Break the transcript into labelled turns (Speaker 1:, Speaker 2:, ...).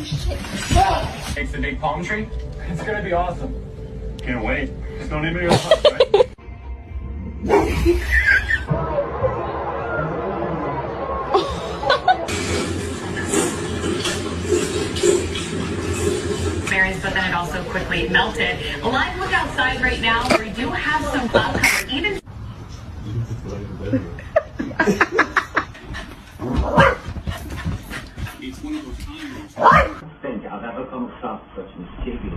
Speaker 1: Takes the big palm tree. It's gonna be awesome. Can't wait. Just don't need me to go hunt, right?
Speaker 2: But then it also quickly melted. A live look outside right now where we do have some cloud cover. Even
Speaker 1: It's one of those times. I think I've ever come across such mischievous